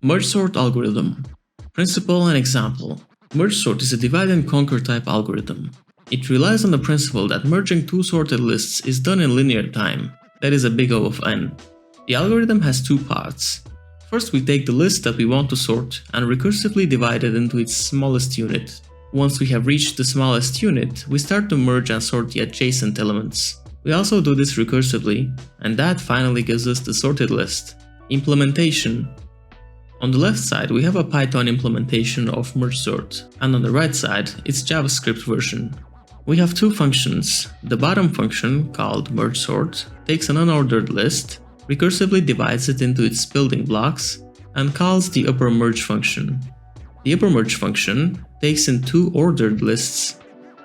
Merge sort algorithm. Principle and example. Merge sort is a divide and conquer type algorithm. It relies on the principle that merging two sorted lists is done in linear time, that is a big O of n. The algorithm has two parts. First, we take the list that we want to sort and recursively divide it into its smallest unit. Once we have reached the smallest unit, we start to merge and sort the adjacent elements. We also do this recursively, and that finally gives us the sorted list. Implementation. On the left side, we have a Python implementation of merge sort, and on the right side, its JavaScript version. We have two functions. The bottom function, called merge sort, takes an unordered list, recursively divides it into its building blocks, and calls the upper merge function. The upper merge function takes in two ordered lists.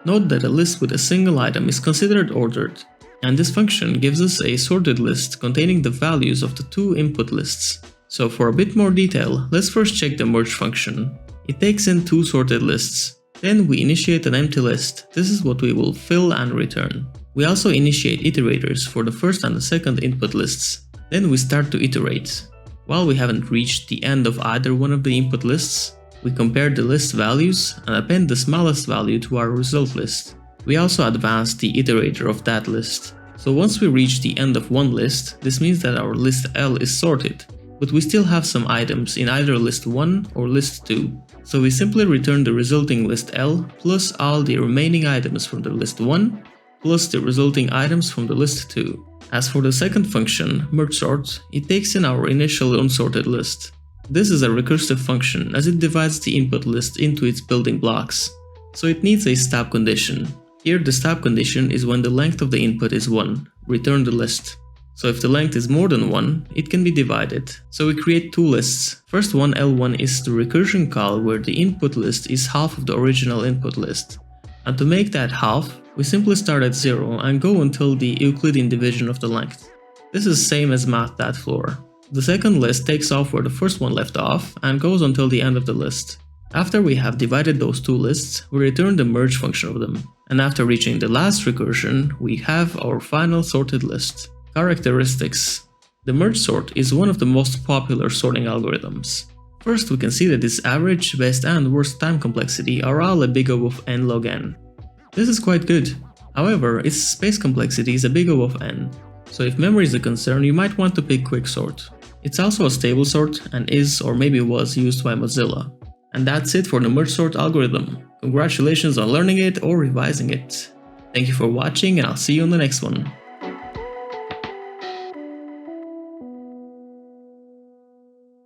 Note that a list with a single item is considered ordered, and this function gives us a sorted list containing the values of the two input lists. So for a bit more detail, let's first check the merge function. It takes in two sorted lists. Then we initiate an empty list. This is what we will fill and return. We also initiate iterators for the first and the second input lists. Then we start to iterate. While we haven't reached the end of either one of the input lists, we compare the list values and append the smallest value to our result list. We also advance the iterator of that list. So once we reach the end of one list, this means that our list L is sorted, but we still have some items in either list 1 or list 2. So we simply return the resulting list L plus all the remaining items from the list 1 plus the resulting items from the list 2. As for the second function, merge sort, it takes in our initial unsorted list. This is a recursive function as it divides the input list into its building blocks. So it needs a stop condition. Here the stop condition is when the length of the input is 1, return the list. So if the length is more than 1, it can be divided. So we create two lists. First one, L1, is the recursion call where the input list is half of the original input list. And to make that half, we simply start at 0 and go until the Euclidean division of the length. This is same as math.floor. The second list takes off where the first one left off and goes until the end of the list. After we have divided those two lists, we return the merge function of them. And after reaching the last recursion, we have our final sorted list. Characteristics. The merge sort is one of the most popular sorting algorithms. First, we can see that its average, best and worst time complexity are all a big O of n log n. This is quite good. However, its space complexity is a big O of n. So if memory is a concern, you might want to pick quicksort. It's also a stable sort and is or maybe was used by Mozilla. And that's it for the merge sort algorithm. Congratulations on learning it or revising it. Thank you for watching and I'll see you on the next one.